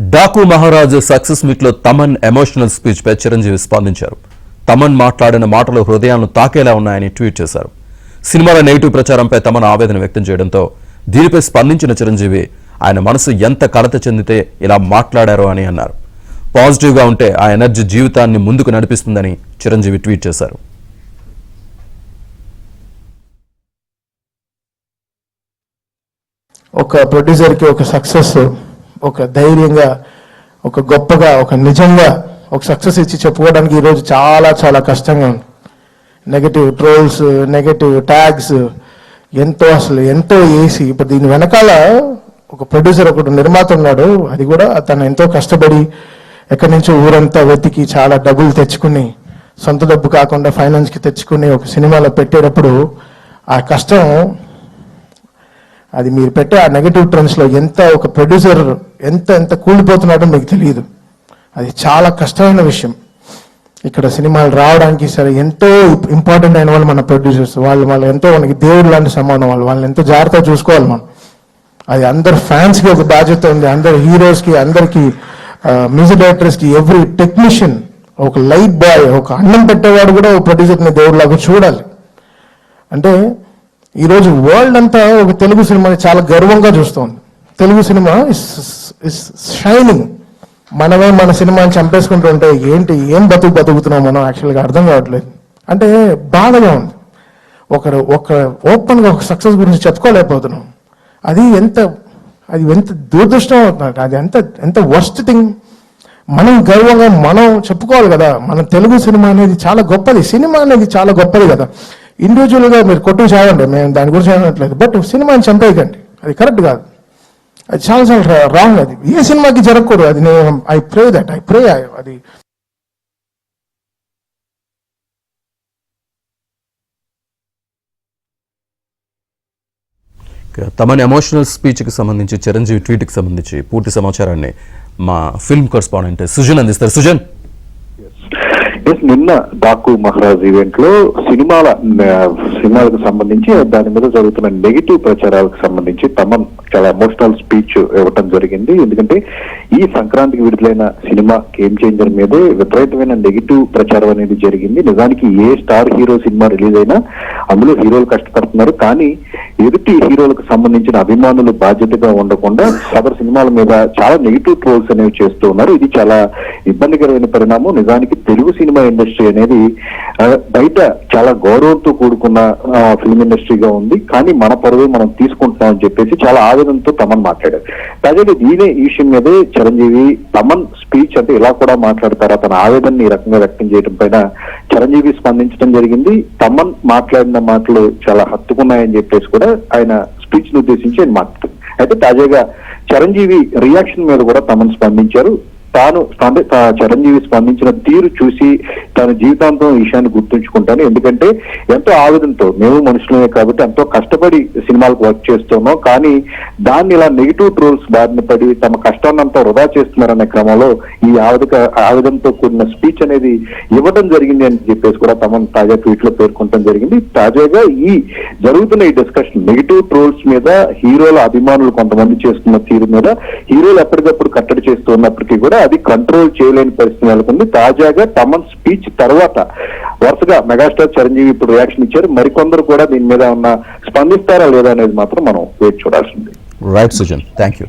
Daaku Maharaj success meet లో Thaman emotional speech పై చిరంజీవి స్పందించారు. తమన్ మాట్లాడిన మాటలు హృదయాలను తాకేలా ఉన్నాయని ట్వీట్ చేశారు. సినిమాల నెగిటివ్ ప్రచారంపై తమన్ ఆవేదన వ్యక్తం చేయడంతో దీనిపై స్పందించిన చిరంజీవి ఆయన మనసు ఎంత కలత చెందితే ఇలా మాట్లాడారో అని అన్నారు. పాజిటివ్ గా ఉంటే ఆ ఎనర్జీ జీవితాన్ని ముందుకు నడిపిస్తుందని చిరంజీవి ట్వీట్ చేశారు. ఒక ప్రొడ్యూసర్కి ఒక సక్సెస్, ఒక ధైర్యంగా, ఒక గొప్పగా, ఒక నిజంగా ఒక సక్సెస్ ఇచ్చి చెప్పుకోవడానికి ఈరోజు చాలా చాలా కష్టంగా ఉంది. నెగటివ్ ట్రోల్స్, నెగటివ్ ట్యాగ్స్ ఎంతో వేసి ఇప్పుడు దీని వెనకాల ఒక ప్రొడ్యూసర్, ఒకటి నిర్మాత ఉన్నాడు. అది కూడా తను ఎంతో కష్టపడి ఎక్కడి నుంచో ఊరంతా వెతికి చాలా డబ్బులు తెచ్చుకుని, సొంత డబ్బు కాకుండా ఫైనాన్స్కి తెచ్చుకుని ఒక సినిమాలో పెట్టేటప్పుడు ఆ కష్టం, అది మీరు పెట్టే ఆ నెగటివ్ ట్రెండ్స్లో ఎంత ఒక ప్రొడ్యూసర్ ఎంత కూలిపోతున్నాడో మీకు తెలియదు. అది చాలా కష్టమైన విషయం. ఇక్కడ సినిమాలు రావడానికి సరే ఎంతో ఇంపార్టెంట్ అయిన వాళ్ళు మన ప్రొడ్యూసర్స్, వాళ్ళు ఎంతో మనకి దేవుడు లాంటి సమానం. వాళ్ళని ఎంతో జాగ్రత్తగా చూసుకోవాలి మనం. అది అందరు ఫ్యాన్స్కి ఒక బాధ్యత ఉంది, అందరు హీరోస్కి, అందరికీ మ్యూజిక్ డైరెక్టర్స్కి, ఎవ్రీ టెక్నీషియన్, ఒక లైట్ బాయ్, ఒక అన్నం పెట్టేవాడు కూడా ఒక ప్రొడ్యూసర్ని దేవుడిలాగా చూడాలి. అంటే ఈరోజు వరల్డ్ అంతా ఒక తెలుగు సినిమాని చాలా గర్వంగా చూస్తోంది. Telugu cinema is shining. మనమే మన సినిమాని చంపేసుకుంటూ ఉంటే ఏం బతుకుతున్నాం మనం యాక్చువల్గా అర్థం కావట్లేదు. అంటే బాధగా ఉంది. ఒక ఓపెన్గా ఒక సక్సెస్ గురించి చెప్పుకోలేకపోతున్నాం. అది ఎంత దురదృష్టం అవుతుంది. అది ఎంత వర్స్ట్ థింగ్. మనం గర్వంగా మనం చెప్పుకోవాలి కదా, మన తెలుగు సినిమా అనేది చాలా గొప్పది. సినిమా అనేది చాలా గొప్పది కదా. ఇండివిజువల్గా మీరు కొట్టు చేయండి, మేము దాని గురించి అనట్లేదు. బట్ సినిమాని చంపేయకండి, అది కరెక్ట్ కాదు. అది చాలా చాలా రాంగ్. అది ఏ సినిమాకి జరగకూడదు. అది నేను ఐ ప్రే అది తమన్ ఎమోషనల్ స్పీచ్కి సంబంధించి, చిరంజీవి ట్వీట్కి సంబంధించి పూర్తి సమాచారాన్ని మా ఫిల్మ్ కరెస్పాండెంట్ సుజన్ అందిస్తారు. సుజన్, నిన్న డాకు మహారాజ్ ఈవెంట్ లో సినిమాలకు సంబంధించి దాని మీద జరుగుతున్న నెగిటివ్ ప్రచారాలకు సంబంధించి తమన్ చాలా ఎమోషనల్ స్పీచ్ ఇవ్వటం జరిగింది. ఎందుకంటే ఈ సంక్రాంతికి విడుదలైన సినిమా గేమ్ చేంజర్ మీదే విపరీతమైన నెగిటివ్ ప్రచారం అనేది జరిగింది. నిజానికి ఏ స్టార్ హీరో సినిమా రిలీజ్ అయినా అందులో హీరోలు కష్టపడుతున్నారు, కానీ ఎదుటి హీరోలకు సంబంధించిన అభిమానులు బాధ్యతగా ఉండకుండా సదరు సినిమాల మీద చాలా నెగిటివ్ ట్రోల్స్ అనేవి చేస్తూ ఉన్నారు. ఇది చాలా ఇబ్బందికరమైన పరిణామం. నిజానికి తెలుగు సినిమా ఇండస్ట్రీ అనేది బయట చాలా గౌరవంతో కూడుకున్న ఫిల్మ్ ఇండస్ట్రీగా ఉంది, కానీ మన పరువు మనం తీసుకుంటున్నాం అని చెప్పేసి చాలా ఆవేదనతో తమన్ మాట్లాడారు. తాజాగా ఈ విషయం మీదే చిరంజీవి తమన్ స్పీచ్ అంటే ఇలా కూడా మాట్లాడతారా, తన ఆవేదనని ఈ రకంగా వ్యక్తం చేయడం పైన చిరంజీవి స్పందించడం జరిగింది. తమన్ మాట్లాడిన మాటలు చాలా హత్తుకున్నాయని చెప్పేసి కూడా ఆయన స్పీచ్ ను ఉద్దేశించి ఆయన మాట్లాడారు. అయితే తాజాగా చిరంజీవి రియాక్షన్ మీద కూడా తమన్ స్పందించారు. చిరంజీవి స్పందించిన తీరు చూసి తన జీవితాంతం ఈ విషయాన్ని గుర్తుంచుకుంటాను. ఎందుకంటే ఎంతో ఆవేదనతో, మేము మనుషులమే కాబట్టి ఎంతో కష్టపడి సినిమాలకు వర్క్ చేస్తున్నాం, కానీ దాన్ని ఇలా నెగిటివ్ ట్రోల్స్ బారిన పడి తమ కష్టాన్నంతా వృధా చేస్తున్నారనే క్రమంలో ఈ ఆవేదనతో కూడిన స్పీచ్ అనేది ఇవ్వడం జరిగింది అని చెప్పేసి కూడా తమ తాజా ట్వీట్ లో పేర్కొనడం జరిగింది. తాజాగా జరుగుతున్న ఈ డిస్కషన్ నెగిటివ్ ట్రోల్స్ మీద, హీరోల అభిమానులు కొంతమంది చేస్తున్న తీరు మీద హీరోలు ఎప్పటికప్పుడు కట్టడి చేస్తున్నప్పటికీ కూడా అది కంట్రోల్ చేయలేని పరిస్థితి నెలకొంది. తాజాగా తమన్ స్పీచ్ తర్వాత వరుసగా మెగాస్టార్ చిరంజీవి ఇప్పుడు రియాక్షన్ ఇచ్చారు. మరికొందరు కూడా దీని మీద స్పందిస్తారా లేదా అనేది మాత్రం మనం వేచి చూడాల్సింది. Right Sujan, thank you.